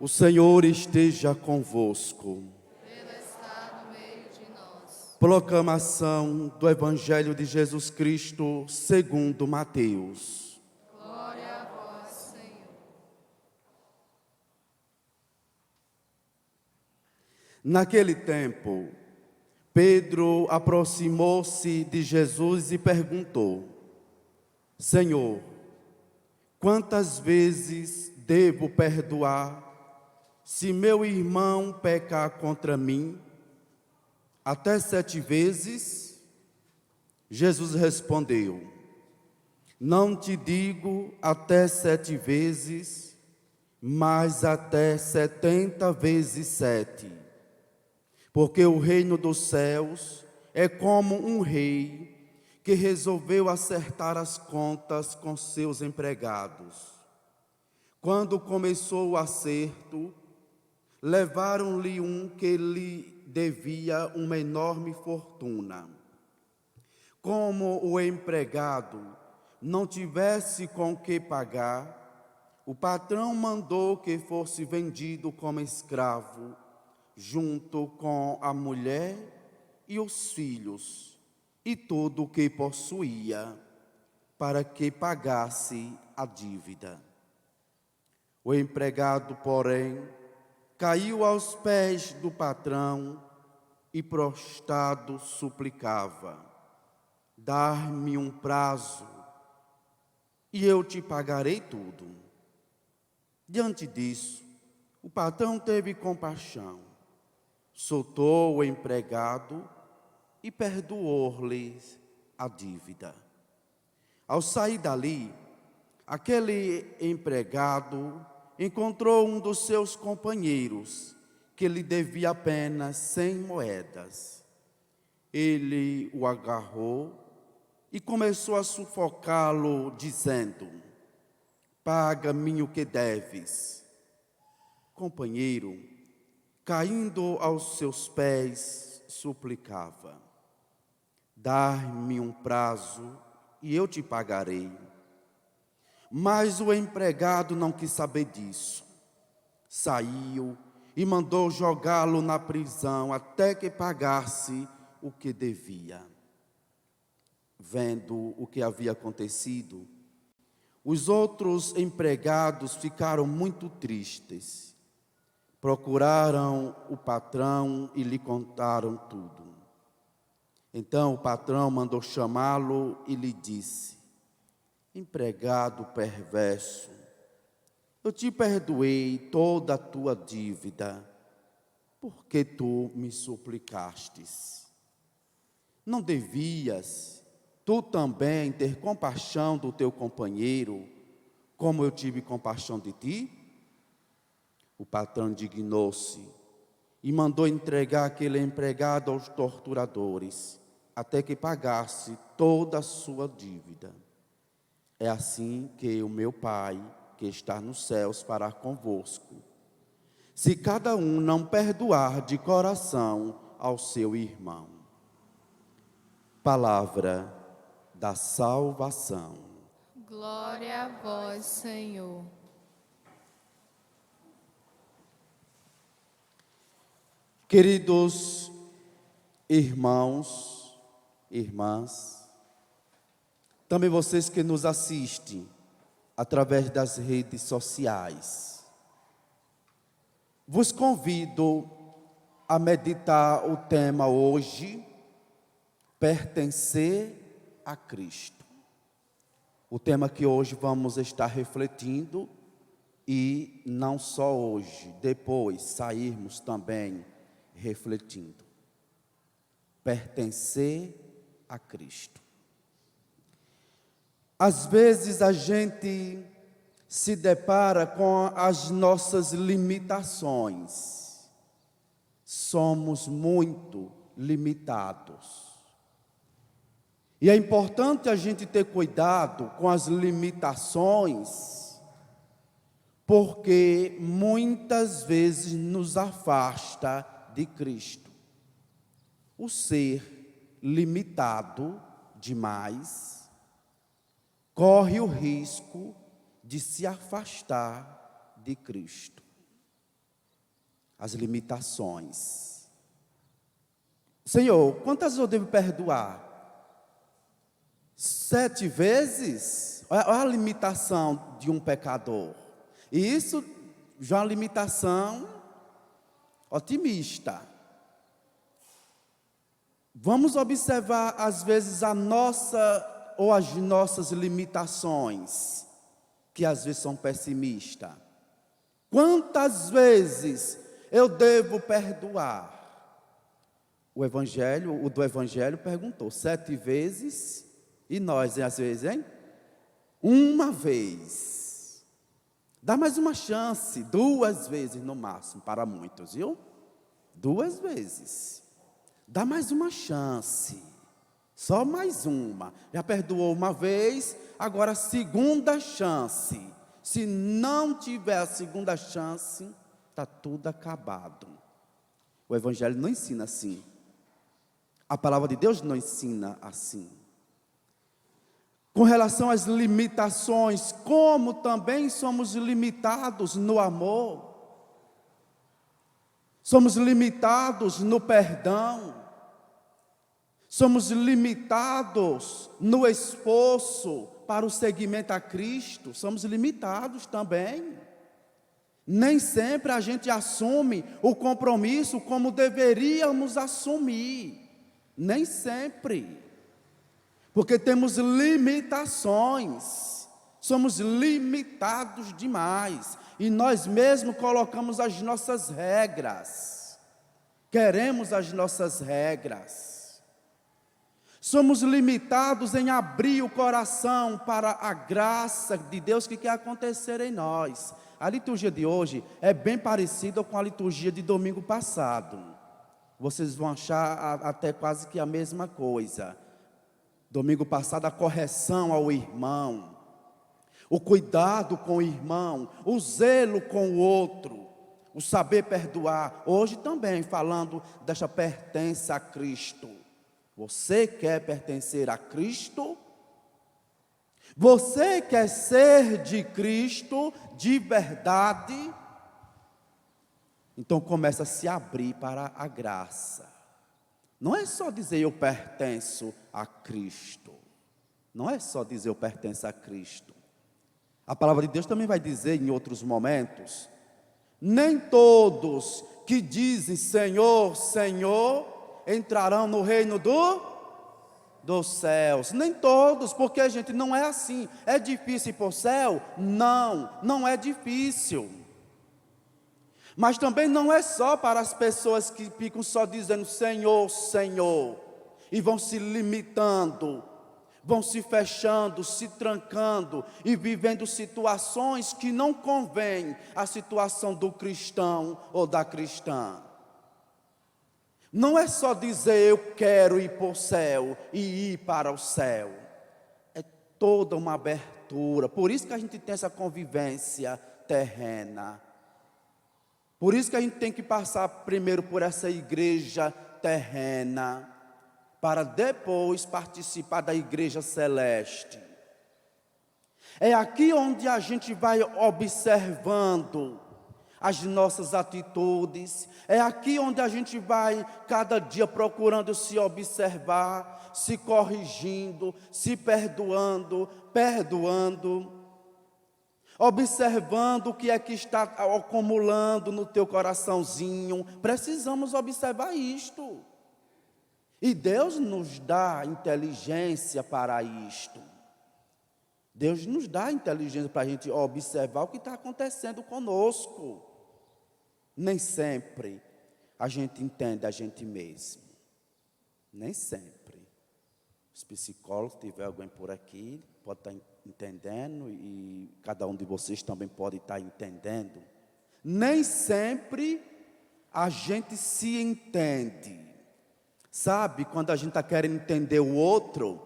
O Senhor esteja convosco. Ele está no meio de nós. Proclamação do Evangelho de Jesus Cristo segundo Mateus. Glória a vós, Senhor. Naquele tempo, Pedro aproximou-se de Jesus e perguntou: Senhor, quantas vezes devo perdoar se meu irmão pecar contra mim? Até 7 vezes? Jesus respondeu: Não te digo até 7 vezes, mas até 70 vezes 7. Porque o reino dos céus é como um rei que resolveu acertar as contas com seus empregados. Quando começou o acerto, levaram-lhe um que lhe devia uma enorme fortuna. Como o empregado não tivesse com que pagar, o patrão mandou que fosse vendido como escravo, junto com a mulher e os filhos, e tudo o que possuía, para que pagasse a dívida. O empregado, porém, caiu aos pés do patrão e prostrado suplicava: Dá-me um prazo e eu te pagarei tudo. Diante disso, o patrão teve compaixão, soltou o empregado e perdoou-lhe a dívida. Ao sair dali, aquele empregado encontrou um dos seus companheiros que lhe devia apenas 100 moedas. Ele o agarrou e começou a sufocá-lo, dizendo: Paga-me o que deves. Companheiro, caindo aos seus pés, suplicava: Dá-me um prazo e eu te pagarei. Mas o empregado não quis saber disso. Saiu e mandou jogá-lo na prisão até que pagasse o que devia. Vendo o que havia acontecido, os outros empregados ficaram muito tristes. Procuraram o patrão e lhe contaram tudo. Então o patrão mandou chamá-lo e lhe disse: Empregado perverso, eu te perdoei toda a tua dívida, porque tu me suplicastes. Não devias tu também ter compaixão do teu companheiro, como eu tive compaixão de ti? O patrão indignou-se e mandou entregar aquele empregado aos torturadores, até que pagasse toda a sua dívida. É assim que o meu Pai, que está nos céus, fará convosco, se cada um não perdoar de coração ao seu irmão. Palavra da salvação. Glória a vós, Senhor. Queridos irmãos, irmãs, também vocês que nos assistem através das redes sociais, vos convido a meditar o tema hoje: pertencer a Cristo. O tema que hoje vamos estar refletindo, e não só hoje, depois sairmos também refletindo. Pertencer a Cristo. Às vezes a gente se depara com as nossas limitações. Somos muito limitados. E é importante a gente ter cuidado com as limitações, porque muitas vezes nos afasta de Cristo. O ser limitado demais corre o risco de se afastar de Cristo. as limitações. Senhor, quantas eu devo perdoar? 7 vezes? Olha a limitação de um pecador. E isso já é uma limitação otimista. Vamos observar, às vezes, a nossa ou as nossas limitações, que às vezes são pessimistas. Quantas vezes eu devo perdoar? O do Evangelho perguntou 7 vezes, e nós, às vezes, hein? 1 vez. Dá mais uma chance, 2 vezes no máximo, para muitos, viu? 2 vezes. Dá mais uma chance, só mais uma. Já perdoou 1 vez, agora 2ª chance. Se não tiver a 2ª chance, está tudo acabado. O Evangelho não ensina assim. A palavra de Deus não ensina assim. Com relação às limitações, como também somos limitados no amor, somos limitados no perdão, somos limitados no esforço para o seguimento a Cristo, somos limitados também. Nem sempre a gente assume o compromisso como deveríamos assumir, nem sempre. Porque temos limitações, somos limitados demais, e nós mesmos colocamos as nossas regras, queremos as nossas regras. Somos limitados em abrir o coração para a graça de Deus que quer acontecer em nós. A liturgia de hoje é bem parecida com a liturgia de domingo passado. Vocês vão achar até quase que a mesma coisa. Domingo passado, a correção ao irmão, o cuidado com o irmão, o zelo com o outro, o saber perdoar. Hoje também falando desta pertença a Cristo. Você quer pertencer a Cristo? Você quer ser de Cristo de verdade? Então começa a se abrir para a graça. Não é só dizer eu pertenço a Cristo. Não é só dizer eu pertenço a Cristo. A palavra de Deus também vai dizer em outros momentos: nem todos que dizem Senhor, Senhor, entrarão no reino dos céus. Nem todos, porque a gente não é assim. É difícil ir para o céu? Não é difícil. Mas também não é só para as pessoas que ficam só dizendo Senhor, Senhor, e vão se limitando, vão se fechando, se trancando e vivendo situações que não convêm à situação do cristão ou da cristã. Não é só dizer eu quero ir para o céu e ir para o céu. É toda uma abertura. Por isso que a gente tem essa convivência terrena. Por isso que a gente tem que passar primeiro por essa igreja terrena, para depois participar da igreja celeste. É aqui onde a gente vai observando as nossas atitudes, é aqui onde a gente vai cada dia procurando se observar, se corrigindo, se perdoando, observando o que é que está acumulando no teu coraçãozinho. Precisamos observar isto. E Deus nos dá inteligência para isto. Deus nos dá inteligência para a gente observar o que está acontecendo conosco. Nem sempre a gente entende a gente mesmo. Nem sempre. Os psicólogos, se tiver alguém por aqui, pode estar entendendo, e cada um de vocês também pode estar entendendo. Nem sempre a gente se entende. Sabe, quando a gente está querendo entender o outro,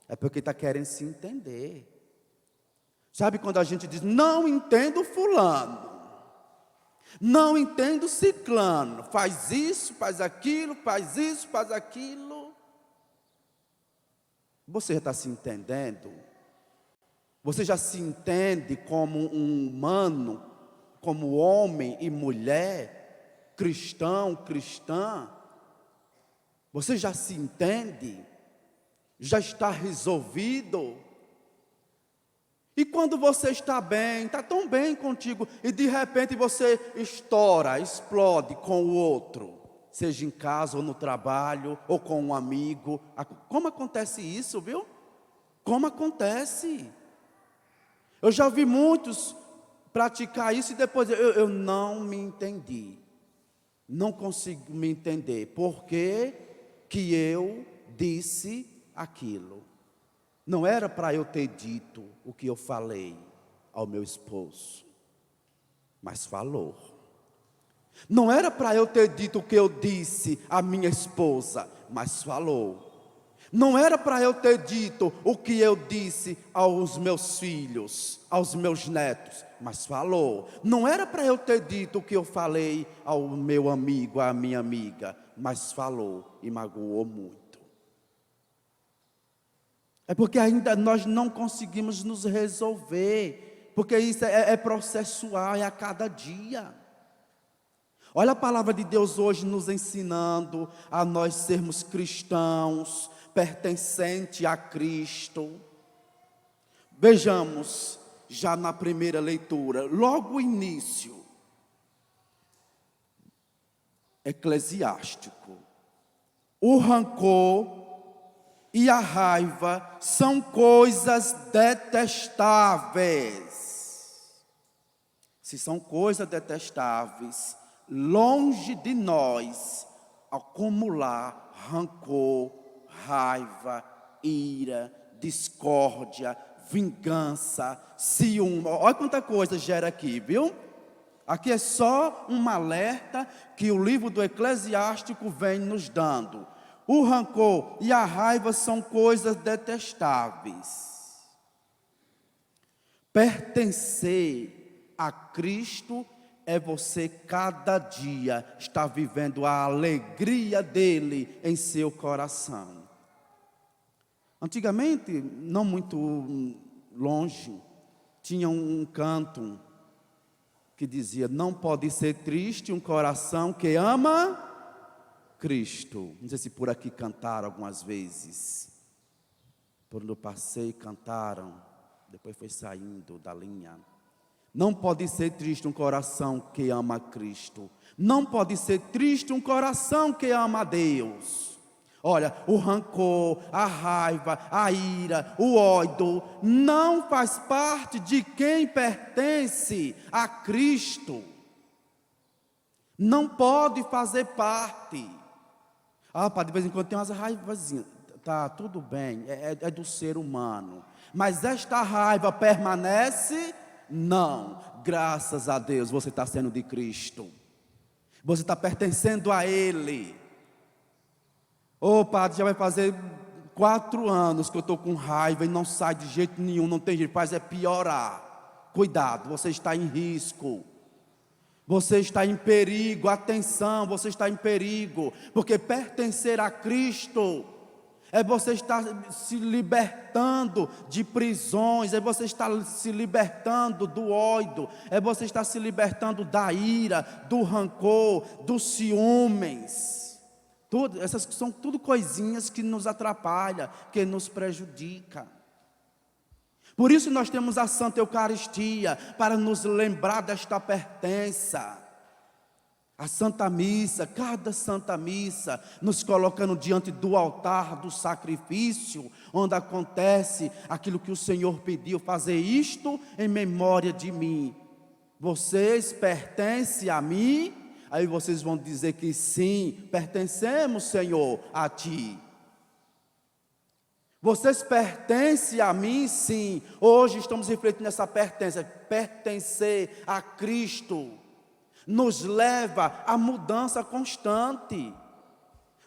é porque está querendo se entender. Sabe, quando a gente diz, não entendo fulano, não entendo ciclano, faz isso, faz aquilo, faz isso, faz aquilo. Você já está se entendendo? Você já se entende como um humano, como homem e mulher? cristão, cristã? Você já se entende? Já está resolvido? E quando você está bem, está tão bem contigo, e de repente você estoura, explode com o outro, seja em casa ou no trabalho, ou com um amigo. Como acontece isso, viu? Como acontece? Eu já vi muitos praticar isso e depois eu não me entendi. Não consigo me entender. Por que eu disse aquilo? Não era para eu ter dito o que eu falei ao meu esposo, mas falou. Não era para eu ter dito o que eu disse à minha esposa, mas falou. Não era para eu ter dito o que eu disse aos meus filhos, aos meus netos, mas falou. Não era para eu ter dito o que eu falei ao meu amigo, à minha amiga, mas falou e magoou muito. É porque ainda nós não conseguimos nos resolver, porque isso é processual, é a cada dia. Olha a palavra de Deus hoje nos ensinando a nós sermos cristãos, pertencentes a Cristo. Vejamos, já na primeira leitura, logo o início, Eclesiástico. O rancor e a raiva são coisas detestáveis. Se são coisas detestáveis, longe de nós acumular rancor, raiva, ira, discórdia, vingança, ciúme. Olha quanta coisa gera aqui, viu? Aqui é só um alerta que o livro do Eclesiástico vem nos dando. O rancor e a raiva são coisas detestáveis. Pertencer a Cristo é você cada dia estar vivendo a alegria dele em seu coração. Antigamente, não muito longe, tinha um canto que dizia: não pode ser triste um coração que ama Cristo. Não sei se por aqui cantaram algumas vezes. Por onde eu passei, cantaram. Depois foi saindo da linha. Não pode ser triste um coração que ama Cristo. Não pode ser triste um coração que ama a Deus. Olha, o rancor, a raiva, a ira, o ódio não faz parte de quem pertence a Cristo. Não pode fazer parte. Padre, de vez em quando tem umas raivazinhas. Tá, tudo bem, é do ser humano. Mas esta raiva permanece? Não. Graças a Deus, você está sendo de Cristo. Você está pertencendo a Ele. Padre, já vai fazer 4 anos que eu estou com raiva e não sai de jeito nenhum, não tem jeito, faz é piorar. Cuidado, você está em risco. Você está em perigo, atenção, você está em perigo, porque pertencer a Cristo é você estar se libertando de prisões, é você estar se libertando do ódio, é você estar se libertando da ira, do rancor, dos ciúmes. Essas são tudo coisinhas que nos atrapalham, que nos prejudicam. Por isso nós temos a Santa Eucaristia, para nos lembrar desta pertença. A Santa Missa, cada Santa Missa, nos colocando diante do altar do sacrifício, onde acontece aquilo que o Senhor pediu, fazer isto em memória de mim. Vocês pertencem a mim? Aí vocês vão dizer que sim, pertencemos, Senhor, a Ti. Vocês pertencem a mim, sim. Hoje estamos refletindo nessa pertença. Pertencer a Cristo nos leva à mudança constante,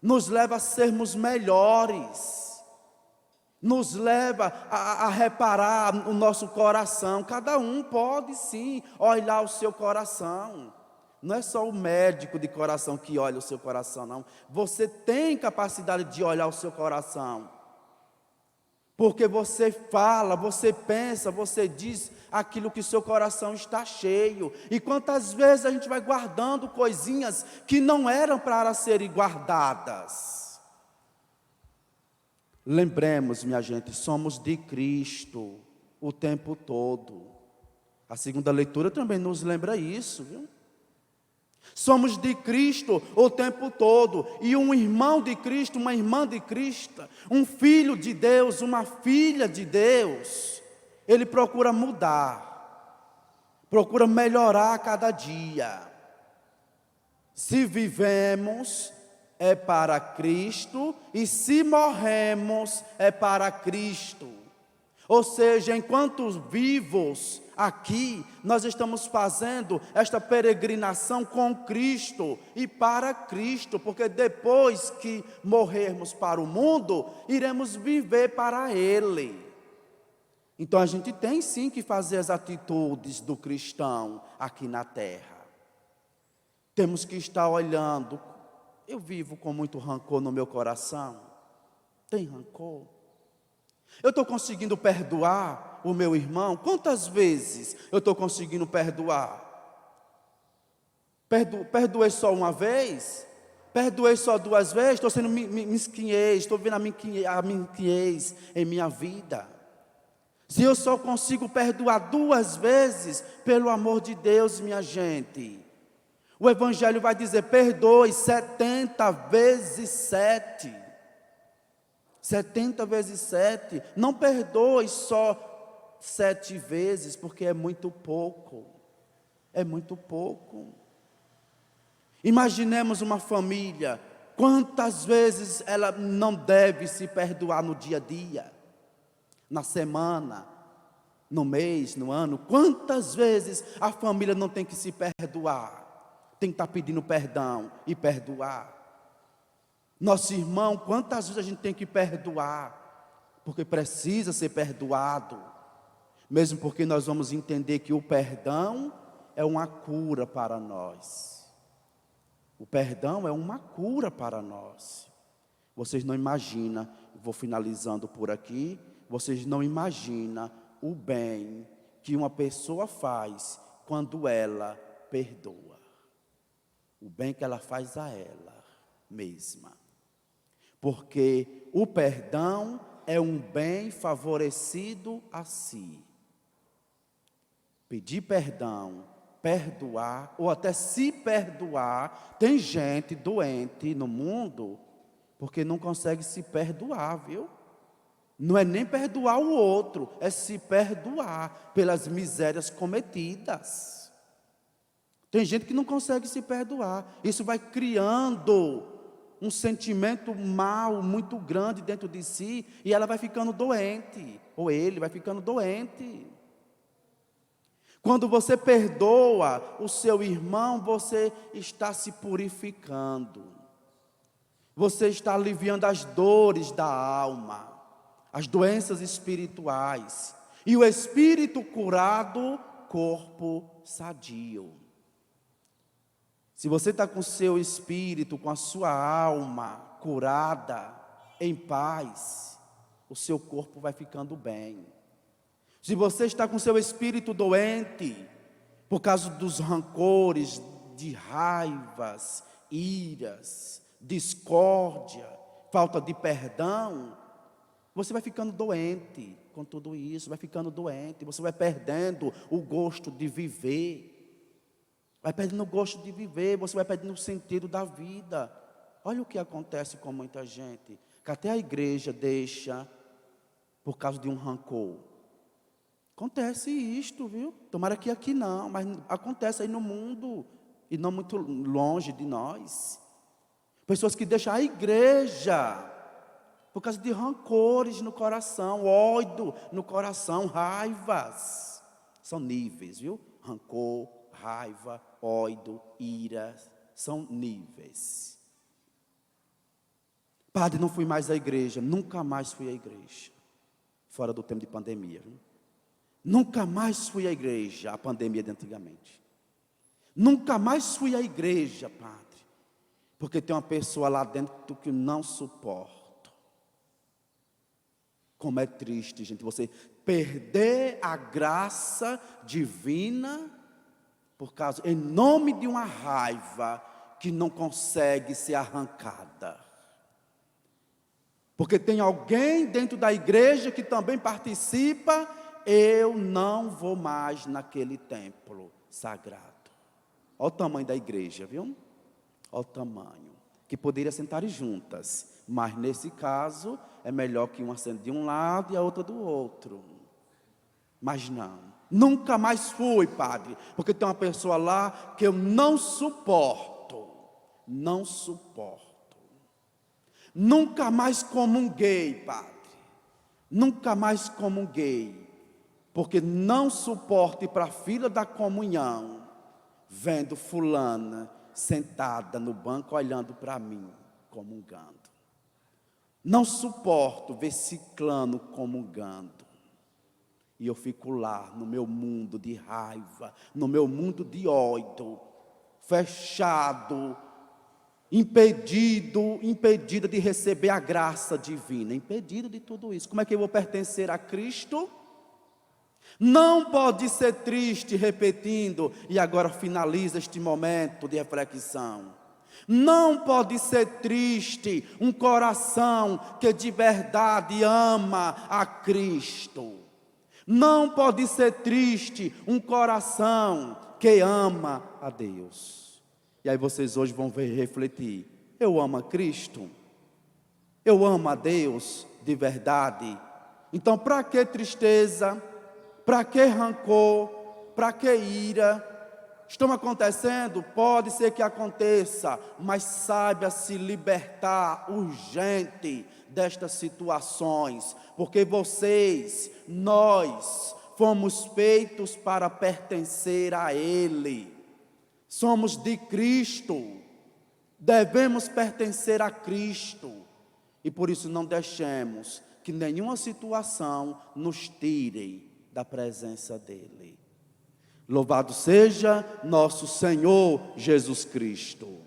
nos leva a sermos melhores, nos leva a reparar o nosso coração. Cada um pode sim olhar o seu coração. Não é só o médico de coração que olha o seu coração, não. Você tem capacidade de olhar o seu coração. Porque você fala, você pensa, você diz aquilo que seu coração está cheio. E quantas vezes a gente vai guardando coisinhas que não eram para serem guardadas. Lembremos, minha gente, somos de Cristo o tempo todo. A segunda leitura também nos lembra isso, viu? Somos de Cristo o tempo todo, e um irmão de Cristo, uma irmã de Cristo, um filho de Deus, uma filha de Deus, ele procura mudar, procura melhorar a cada dia. Se vivemos, é para Cristo, e se morremos, é para Cristo. Ou seja, enquanto vivos aqui, nós estamos fazendo esta peregrinação com Cristo e para Cristo, porque depois que morrermos para o mundo, iremos viver para Ele. Então a gente tem sim que fazer as atitudes do cristão aqui na terra. Temos que estar olhando. Eu vivo com muito rancor no meu coração. Tem rancor? Eu estou conseguindo perdoar o meu irmão? Quantas vezes eu estou conseguindo perdoar? Perdoei só uma vez? Perdoei só 2 vezes? Estou sendo mesquinhez, estou vendo a mesquinhez em minha vida. Se eu só consigo perdoar 2 vezes, pelo amor de Deus, minha gente, o Evangelho vai dizer: perdoe 70 vezes 7. 70 vezes 7, não perdoe só 7 vezes, porque é muito pouco, é muito pouco. Imaginemos uma família, quantas vezes ela não deve se perdoar no dia a dia, na semana, no mês, no ano, quantas vezes a família não tem que se perdoar, tem que estar pedindo perdão e perdoar. Nosso irmão, quantas vezes a gente tem que perdoar, porque precisa ser perdoado, mesmo porque nós vamos entender que o perdão é uma cura para nós. O perdão é uma cura para nós. Vocês não imaginam, vou finalizando por aqui, vocês não imaginam o bem que uma pessoa faz quando ela perdoa. O bem que ela faz a ela mesma. Porque o perdão é um bem favorecido a si. Pedir perdão, perdoar, ou até se perdoar. Tem gente doente no mundo, porque não consegue se perdoar, viu? Não é nem perdoar o outro, é se perdoar pelas misérias cometidas. Tem gente que não consegue se perdoar. Isso vai criando um sentimento mau muito grande dentro de si, e ela vai ficando doente, ou ele vai ficando doente. Quando você perdoa o seu irmão, você está se purificando, você está aliviando as dores da alma, as doenças espirituais, e o espírito curado, corpo sadio. Se você está com o seu espírito, com a sua alma curada, em paz, o seu corpo vai ficando bem. Se você está com o seu espírito doente, por causa dos rancores, de raivas, iras, discórdia, falta de perdão, você vai ficando doente com tudo isso, vai ficando doente, você vai perdendo o gosto de viver. Vai perdendo o gosto de viver, você vai perdendo o sentido da vida. Olha o que acontece com muita gente, que até a igreja deixa por causa de um rancor. Acontece isto, viu? Tomara que aqui não, mas acontece aí no mundo, e não muito longe de nós. Pessoas que deixam a igreja por causa de rancores no coração, ódio no coração, raivas. São níveis, viu? Rancor, raiva, ódio, ira, são níveis. Padre, não fui mais à igreja, nunca mais fui à igreja, fora do tempo de pandemia, viu? Nunca mais fui à igreja, a pandemia de antigamente. Nunca mais fui à igreja, padre, porque tem uma pessoa lá dentro que não suporto. Como é triste, gente, você perder a graça divina por causa, em nome de uma raiva que não consegue ser arrancada. Porque tem alguém dentro da igreja que também participa, eu não vou mais naquele templo sagrado. Olha o tamanho da igreja, viu? Olha o tamanho. Que poderia sentar juntas, mas nesse caso é melhor que uma sente de um lado e a outra do outro. Mas não, nunca mais fui, padre, porque tem uma pessoa lá que eu não suporto. Não suporto. Nunca mais comunguei, padre. Nunca mais comunguei. Porque não suporto ir para a fila da comunhão, vendo fulana sentada no banco olhando para mim, comungando. Não suporto ver ciclano comungando. E eu fico lá no meu mundo de raiva, no meu mundo de ódio, fechado, impedida de receber a graça divina, impedida de tudo isso. Como é que eu vou pertencer a Cristo? Não pode ser triste, repetindo, e agora finaliza este momento de reflexão. Não pode ser triste um coração que de verdade ama a Cristo. Não pode ser triste um coração que ama a Deus. E aí vocês hoje vão refletir, eu amo a Cristo? Eu amo a Deus de verdade? Então para que tristeza? Para que rancor? Para que ira? Estão acontecendo? Pode ser que aconteça, mas saiba se libertar urgente destas situações, porque nós fomos feitos para pertencer a Ele. Somos de Cristo, devemos pertencer a Cristo, e por isso não deixemos que nenhuma situação nos tire da presença dEle. Louvado seja nosso Senhor Jesus Cristo.